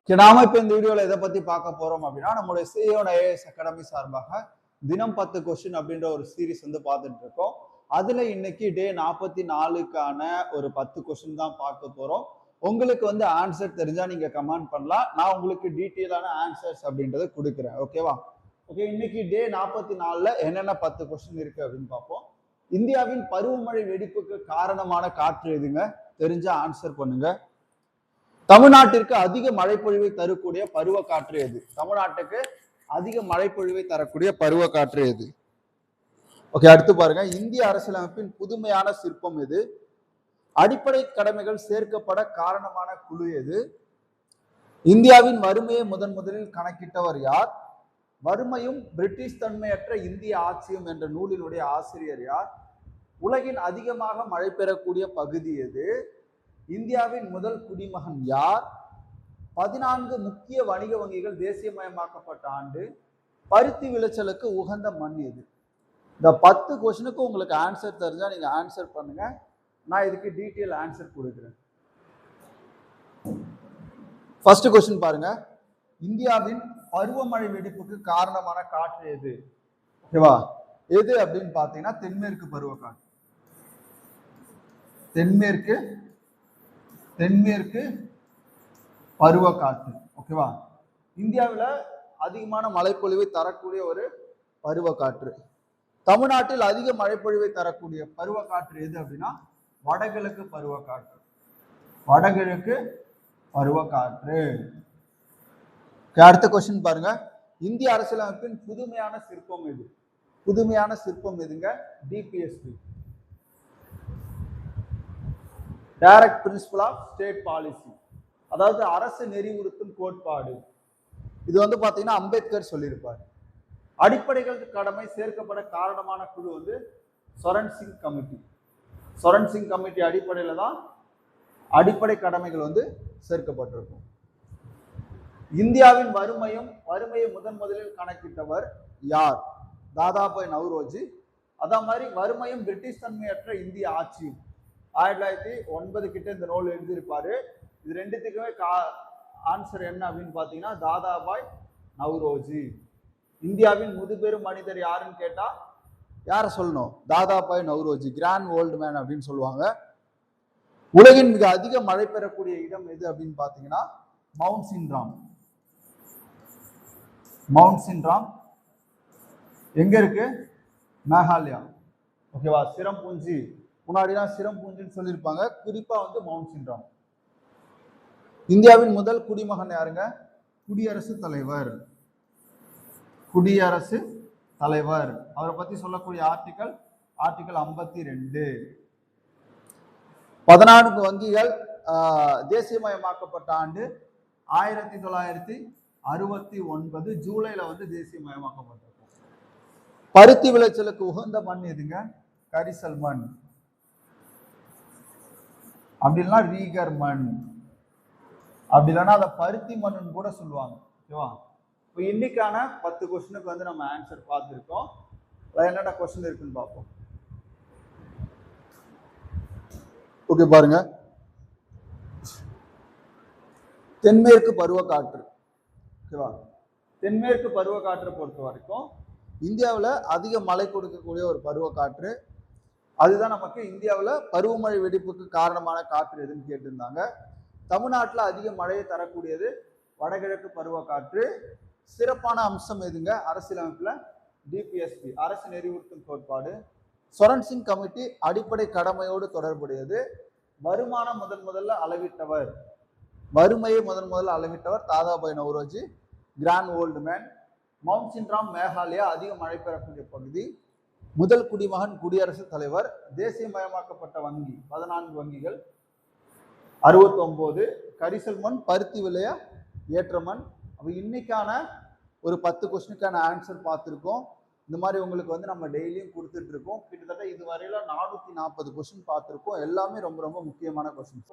நாம இப்ப இந்த வீடியோல எதை பத்தி பார்க்க போறோம் அப்படின்னா, நம்மளுடைய சியோன் ஐஏஎஸ் அகாடமி சார்பாக தினம் 10 கொஸ்டின் அப்படின்ற ஒரு சீரிஸ் வந்து பார்த்துட்டு இருக்கோம். அதுல இன்னைக்கு டே 44க்கான ஒரு 10 கொஸ்டின் தான் பார்க்க போறோம். உங்களுக்கு வந்து ஆன்சர் தெரிஞ்சா நீங்க கமெண்ட் பண்ணலாம். நான் உங்களுக்கு டீட்டெயிலான ஆன்சர்ஸ் அப்படின்றத கொடுக்குறேன். ஓகேவா? ஓகே, இன்னைக்கு டே 44ல என்னென்ன 10 கொஸ்டின் இருக்கு அப்படின்னு பார்ப்போம். இந்தியாவின் பருவமழை வெடிப்புக்கு காரணமான காற்று எதுங்க? தெரிஞ்சா ஆன்சர் பண்ணுங்க. தமிழ்நாட்டிற்கு அதிக மழைப்பொழிவை தரக்கூடிய பருவ காற்று எது? தமிழ்நாட்டுக்கு அதிக மழைப்பொழிவை தரக்கூடிய பருவ காற்று எது? ஓகே, அடுத்து பாருங்க. இந்திய அரசியலமைப்பின் புதுமையான சிற்பம் எது? அடிப்படை கடமைகள் சேர்க்கப்பட காரணமான குழு எது? இந்தியாவின் வறுமையை முதலில் கணக்கிட்டவர் யார்? வறுமையும் பிரிட்டிஷ் தன்மையற்ற இந்திய ஆட்சியும் என்ற நூலினுடைய ஆசிரியர் யார்? உலகின் அதிகமாக மழை பெறக்கூடிய பகுதி எது? இந்தியாவின் முதல் குடிமகன் யார்? 14 முக்கிய வணிக வங்கிகள் தேசியமயமாக்கப்பட்ட ஆண்டு? பருத்தி விளைச்சலுக்கு உகந்த மண் எது? இந்த 10 கொஸ்டினுக்கு உங்களுக்கு ஆன்சர் தெரிஞ்சா நீங்க ஆன்சர் பண்ணுங்க. நான் இதுக்கு டீட்டெயில் ஆன்சர் கொடுக்குறேன். ஃபர்ஸ்ட் கொஸ்டின் பாருங்க. இந்தியாவின் பருவமழை வெடிப்புக்கு காரணமான காற்று எது? ஓகேவா? எது அப்படின்னு பாத்தீங்கன்னா தென்மேற்கு பருவக்காற்று. தென்மேற்கு பருவக்காற்று. ஓகேவா? இந்தியாவில் அதிகமான மழைப்பொழிவை தரக்கூடிய ஒரு பருவக்காற்று. தமிழ்நாட்டில் அதிக மழைப்பொழிவை தரக்கூடிய பருவக்காற்று எது அப்படின்னா வடகிழக்கு பருவக்காற்று. வடகிழக்கு பருவக்காற்று. அடுத்த கொஸ்டின் பாருங்க. இந்திய அரசியலமைப்பின் புதுமையான சிற்பம் எது? புதுமையான சிற்பம் எதுங்க? DPSP, direct principal of state policy, அதாவது அரசு நெறிவுறுத்தும் கோட்பாடு. இது வந்து பாத்தீங்கன்னா அம்பேத்கர் சொல்லியிருப்பார். அடிப்படைகள் கடமை சேர்க்கப்பட காரணமான குழு வந்து சொரன் சிங் கமிட்டி. சொரன் சிங் கமிட்டி அடிப்படையில தான் அடிப்படை கடமைகள் வந்து சேர்க்கப்பட்டிருக்கும். இந்தியாவின் வறுமையை முதலில் கணக்கிட்டவர் யார்? தாதாபாய் நவ்ரோஜி. அதே மாதிரி வறுமையும் பிரிட்டிஷ் தன்மையற்ற இந்திய ஆட்சியும் 1909 கிட்ட இந்த நூல் எழுதியிருப்பாரு. இது ரெண்டுத்துக்குமே ஆன்சர் என்ன அப்படின்னு பாத்தீங்கன்னா தாதாபாய் நவ்ரோஜி. இந்தியாவின் முதுபெரும் மனிதர் யாருன்னு கேட்டா யார சொல்லணும்? Dadabhai Naoroji, grand old man அப்படின்னு சொல்லுவாங்க. உலகின் மிக அதிக மழை பெறக்கூடிய இடம் எது அப்படின்னு பாத்தீங்கன்னா மவுண்ட் சின்ராம். மவுண்ட் சின்ராம் எங்க இருக்கு? மேகாலயா. ஓகேவா? சிரம்பூஞ்சி, முன்னாடிலாம் சிரம்பூஞ்சின்னு சொல்லியிருப்பாங்க. குறிப்பா வந்து மவுண்ட் சின்ராம். இந்தியாவின் முதல் குடிமகன் யாருங்க? குடியரசுத் தலைவர். குடியரசுத் தலைவர். அவரை பத்தி சொல்லக்கூடிய ஆர்டிகல் 52. 14 வங்கிகள் தேசியமயமாக்கப்பட்ட ஆண்டு 1969 ஜூலைல வந்து தேசியமயமாக்கப்பட்டிருக்கும். பருத்தி விளைச்சலுக்கு உகந்த மண் எதுங்க? கரிசல் மண், அப்படின்னா ரீகர் மண், அப்படி இல்லைன்னா அதை பருத்தி மண்ணுன்னு கூட சொல்லுவாங்க. ஓகேவா? இப்போ இன்னைக்கான 10 கொஸ்டினுக்கு வந்து நம்ம ஆன்சர் பார்த்துருக்கோம். என்னென்ன கொஸ்டின் இருக்குன்னு பார்ப்போம். ஓகே பாருங்க. தென்மேற்கு பருவக்காற்று. ஓகேவா? தென்மேற்கு பருவக்காற்றை பொறுத்த வரைக்கும் இந்தியாவில் அதிக மழை கொடுக்கக்கூடிய ஒரு பருவக்காற்று. அதுதான் நமக்கு இந்தியாவில் பருவமழை வெடிப்புக்கு காரணமான காற்று எதுன்னு கேட்டிருந்தாங்க. தமிழ்நாட்டில் அதிக மழையை தரக்கூடியது வடகிழக்கு பருவக்காற்று. சிறப்பான அம்சம் எதுங்க? அரசியலமைப்புல டிபிஎஸ்பி, அரசு நெறிவுறுத்தும் கோட்பாடு. சொரன் சிங் கமிட்டி அடிப்படை கடமையோடு தொடர்புடையது. வருமானம் முதல்ல அளவிட்டவர், வறுமையை முதல்ல அளவிட்டவர் Dadabhai Naoroji, grand old man. Mount சின்ராம் மேகாலயா, அதிக மழை பெறக்கூடிய பகுதி. முதல் குடிமகன் குடியரசுத் தலைவர். தேசியமயமாக்கப்பட்ட வங்கி 14 வங்கிகள் 69. கரிசல் மண், பருத்தி விளைய ஏற்ற மண். அப்போ இன்னைக்கான ஒரு 10 கொஸ்டினுக்கான ஆன்சர் பார்த்துருக்கோம். இந்த மாதிரி உங்களுக்கு வந்து நம்ம டெய்லியும் கொடுத்துட்டு இருக்கோம். கிட்டத்தட்ட இதுவரையில 440 கொஸ்டின் பார்த்துருக்கோம். எல்லாமே ரொம்ப முக்கியமான கொஸ்டின்ஸ்.